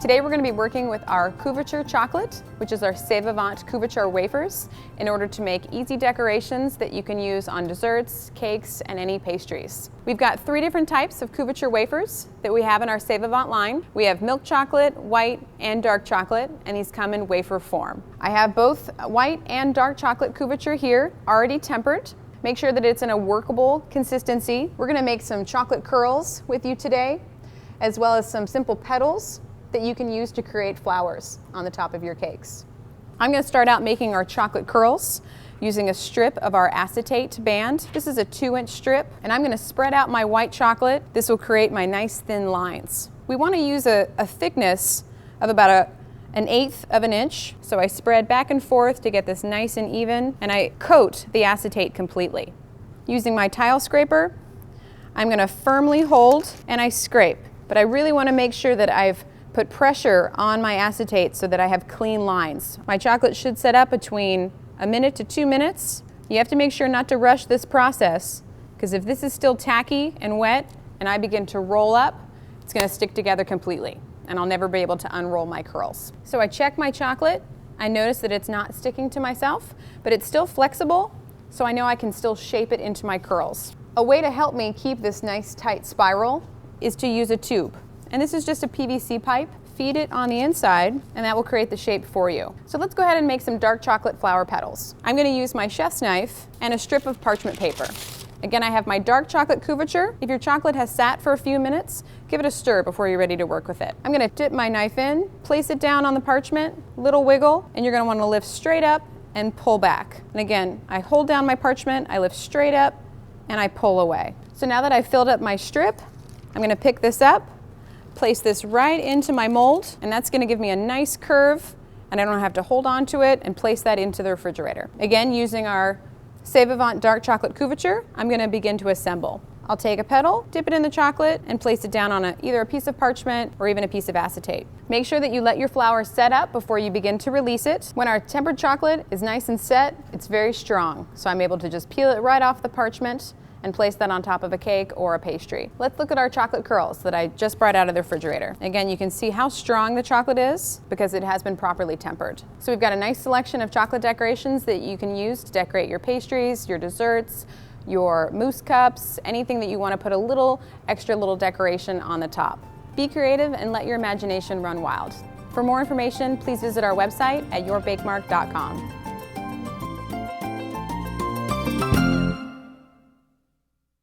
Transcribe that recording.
Today we're going to be working with our couverture chocolate, which is our C'est Vivant couverture wafers, in order to make easy decorations that you can use on desserts, cakes, and any pastries. We've got 3 different types of couverture wafers that we have in our C'est Vivant line. We have milk chocolate, white, and dark chocolate, and these come in wafer form. I have both white and dark chocolate couverture here, already tempered. Make sure that it's in a workable consistency. We're going to make some chocolate curls with you today, as well as some simple petals that you can use to create flowers on the top of your cakes. I'm going to start out making our chocolate curls using a strip of our acetate band. This is a 2-inch strip, and I'm going to spread out my white chocolate. This will create my nice thin lines. We want to use a thickness of about an 1/8 of an inch. So I spread back and forth to get this nice and even, and I coat the acetate completely. Using my tile scraper, I'm going to firmly hold and I scrape, but I really want to make sure that I've put pressure on my acetate so that I have clean lines. My chocolate should set up between 1 minute to 2 minutes. You have to make sure not to rush this process, because if this is still tacky and wet and I begin to roll up, it's going to stick together completely and I'll never be able to unroll my curls. So I check my chocolate. I notice that it's not sticking to myself, but it's still flexible, so I know I can still shape it into my curls. A way to help me keep this nice tight spiral is to use a tube. And this is just a PVC pipe. Feed it on the inside and that will create the shape for you. So let's go ahead and make some dark chocolate flower petals. I'm going to use my chef's knife and a strip of parchment paper. Again, I have my dark chocolate couverture. If your chocolate has sat for a few minutes, give it a stir before you're ready to work with it. I'm going to dip my knife in, place it down on the parchment, little wiggle, and you're going to want to lift straight up and pull back. And again, I hold down my parchment, I lift straight up, and I pull away. So now that I've filled up my strip, I'm going to pick this up, place this right into my mold, and that's going to give me a nice curve, and I don't have to hold on to it, and place that into the refrigerator. Again, using our C'est Vivant dark chocolate couverture, I'm going to begin to assemble. I'll take a petal, dip it in the chocolate, and place it down on either a piece of parchment or even a piece of acetate. Make sure that you let your flour set up before you begin to release it. When our tempered chocolate is nice and set, it's very strong, so I'm able to just peel it right off the parchment and place that on top of a cake or a pastry. Let's look at our chocolate curls that I just brought out of the refrigerator. Again, you can see how strong the chocolate is because it has been properly tempered. So we've got a nice selection of chocolate decorations that you can use to decorate your pastries, your desserts, your mousse cups, anything that you want to put a little extra little decoration on the top. Be creative and let your imagination run wild. For more information, please visit our website at yourbakemark.com.